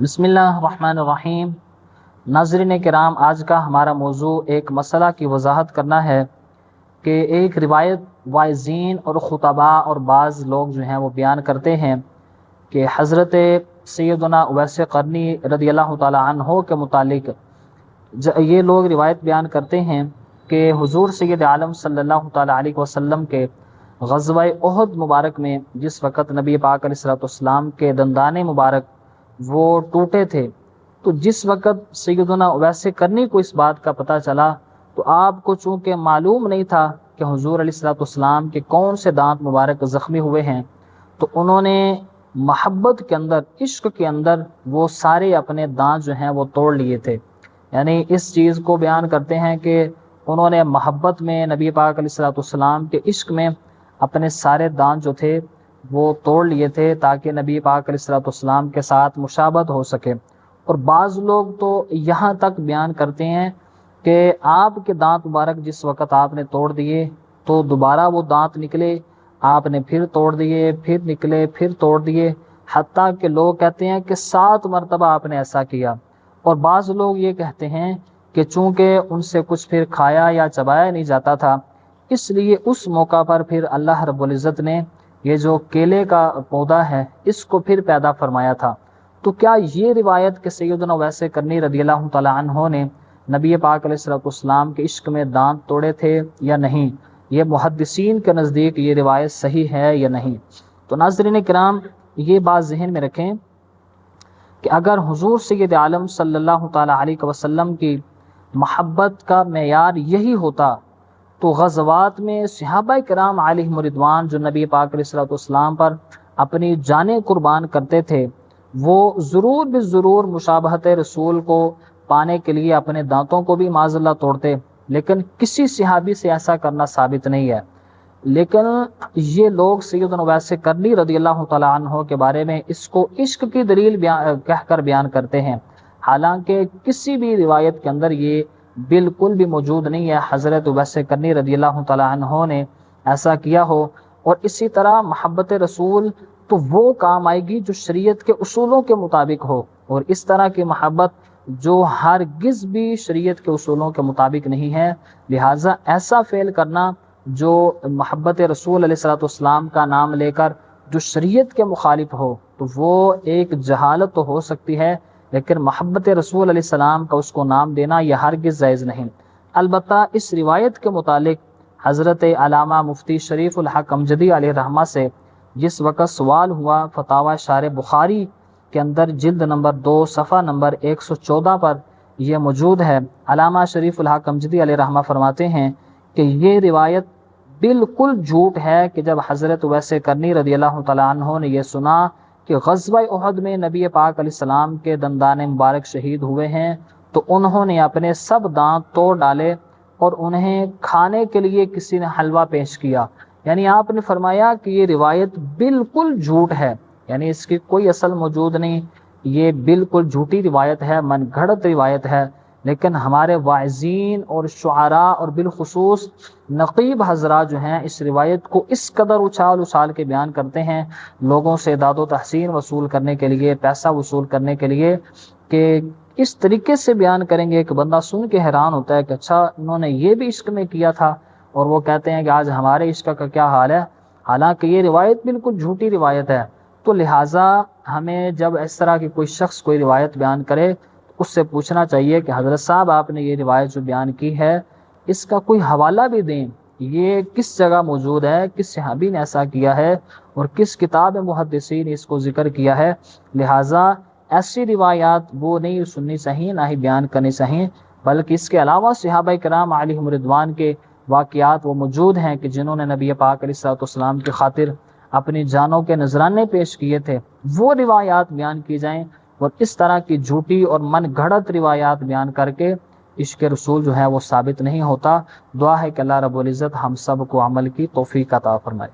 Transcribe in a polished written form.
بسم اللہ الرحمن الرحیم۔ ناظرین کرام، آج کا ہمارا موضوع ایک مسئلہ کی وضاحت کرنا ہے کہ ایک روایت واعظین اور خطباء اور بعض لوگ جو ہیں وہ بیان کرتے ہیں کہ حضرت سیدنا اویس قرنی رضی اللہ تعالی عنہ کے متعلق یہ لوگ روایت بیان کرتے ہیں کہ حضور سید عالم صلی اللہ تعالی علیہ وسلم کے غزوہ احد مبارک میں جس وقت نبی پاک علیہ السلام کے دندان مبارک وہ ٹوٹے تھے، تو جس وقت سیدنا اویس قرنی کو اس بات کا پتہ چلا تو آپ کو چونکہ معلوم نہیں تھا کہ حضور علیہ السلام کے کون سے دانت مبارک زخمی ہوئے ہیں، تو انہوں نے محبت کے اندر، عشق کے اندر وہ سارے اپنے دانت جو ہیں وہ توڑ لیے تھے۔ یعنی اس چیز کو بیان کرتے ہیں کہ انہوں نے محبت میں، نبی پاک علیہ السلام کے عشق میں اپنے سارے دانت جو تھے وہ توڑ لیے تھے تاکہ نبی پاک علیہ السلام کے ساتھ مشابہت ہو سکے۔ اور بعض لوگ تو یہاں تک بیان کرتے ہیں کہ آپ کے دانت مبارک جس وقت آپ نے توڑ دیے تو دوبارہ وہ دانت نکلے، آپ نے پھر توڑ دیے، پھر نکلے، پھر توڑ دیے، حتیٰ کہ لوگ کہتے ہیں کہ 7 مرتبہ آپ نے ایسا کیا۔ اور بعض لوگ یہ کہتے ہیں کہ چونکہ ان سے کچھ پھر کھایا یا چبایا نہیں جاتا تھا، اس لیے اس موقع پر پھر اللہ رب العزت نے یہ جو کیلے کا پودا ہے اس کو پھر پیدا فرمایا تھا۔ تو کیا یہ روایت کہ سیدنا اویس قرنی رضی اللہ تعالی عنہ نے نبی پاک علیہ السلام کے عشق میں دانت توڑے تھے یا نہیں، یہ محدثین کے نزدیک یہ روایت صحیح ہے یا نہیں؟ تو ناظرین کرام، یہ بات ذہن میں رکھیں کہ اگر حضور سید عالم صلی اللہ تعالی علیہ وسلم کی محبت کا معیار یہی ہوتا تو غزوات میں صحابہ کرام علیہم رضوان جو نبی پاک علیہ السلام پر اپنی جانیں قربان کرتے تھے، وہ ضرور بالضرور مشابہت رسول کو پانے کے لیے اپنے دانتوں کو بھی معاذ اللہ توڑتے، لیکن کسی صحابی سے ایسا کرنا ثابت نہیں ہے۔ لیکن یہ لوگ سیدنا اویس قرنی رضی اللہ تعالی عنہ کے بارے میں اس کو عشق کی دلیل کہہ کر بیان کرتے ہیں، حالانکہ کسی بھی روایت کے اندر یہ بالکل بھی موجود نہیں ہے حضرت اویس قرنی رضی اللہ تعالی عنہ نے ایسا کیا ہو۔ اور اسی طرح محبت رسول تو وہ کام آئے گی جو شریعت کے اصولوں کے مطابق ہو، اور اس طرح کی محبت جو ہرگز بھی شریعت کے اصولوں کے مطابق نہیں ہے، لہٰذا ایسا فعل کرنا جو محبت رسول علیہ السلام کا نام لے کر جو شریعت کے مخالف ہو تو وہ ایک جہالت تو ہو سکتی ہے، لیکن محبت رسول علیہ السلام کا اس کو نام دینا یہ ہرگز جائز نہیں۔ البتہ اس روایت کے متعلق حضرت علامہ مفتی شریف الحق امجدی علیہ رحمہ سے جس وقت سوال ہوا، فتاوی شارح بخاری کے اندر جلد نمبر 2 صفحہ نمبر 114 پر یہ موجود ہے۔ علامہ شریف الحق امجدی علیہ رحمہ فرماتے ہیں کہ یہ روایت بالکل جھوٹ ہے کہ جب حضرت اویس قرنی رضی اللہ تعالی عنہ نے یہ سنا کہ غزوہ احد میں نبی پاک علیہ السلام کے دندان مبارک شہید ہوئے ہیں تو انہوں نے اپنے سب دانت توڑ ڈالے اور انہیں کھانے کے لیے کسی نے حلوہ پیش کیا۔ یعنی آپ نے فرمایا کہ یہ روایت بالکل جھوٹ ہے، یعنی اس کی کوئی اصل موجود نہیں، یہ بالکل جھوٹی روایت ہے، من گھڑت روایت ہے۔ لیکن ہمارے واعظین اور شعراء اور بالخصوص نقیب حضرات جو ہیں اس روایت کو اس قدر اچھال کے بیان کرتے ہیں لوگوں سے داد و تحسین وصول کرنے کے لیے، پیسہ وصول کرنے کے لیے، کہ اس طریقے سے بیان کریں گے کہ بندہ سن کے حیران ہوتا ہے کہ اچھا انہوں نے یہ بھی عشق میں کیا تھا، اور وہ کہتے ہیں کہ آج ہمارے عشق کا کیا حال ہے، حالانکہ یہ روایت بالکل جھوٹی روایت ہے۔ تو لہٰذا ہمیں جب اس طرح کی کوئی شخص کوئی روایت بیان کرے اس سے پوچھنا چاہیے کہ حضرت صاحب آپ نے یہ روایت جو بیان کی ہے اس کا کوئی حوالہ بھی دیں، یہ کس جگہ موجود ہے، کس صحابی نے ایسا کیا ہے اور کس کتاب محدثین نے اس کو ذکر کیا ہے۔ لہٰذا ایسی روایات وہ نہیں سننی چاہیے، نہ ہی بیان کرنی چاہیے، بلکہ اس کے علاوہ صحابہ کرام علیہم رضوان کے واقعات وہ موجود ہیں کہ جنہوں نے نبی پاک علیہ السلام کی خاطر اپنی جانوں کے نذرانے پیش کیے تھے، وہ روایات بیان کی جائیں، اور اس طرح کی جھوٹی اور من گھڑت روایات بیان کر کے عشق رسول جو ہے وہ ثابت نہیں ہوتا۔ دعا ہے کہ اللہ رب العزت ہم سب کو عمل کی توفیق عطا فرمائے۔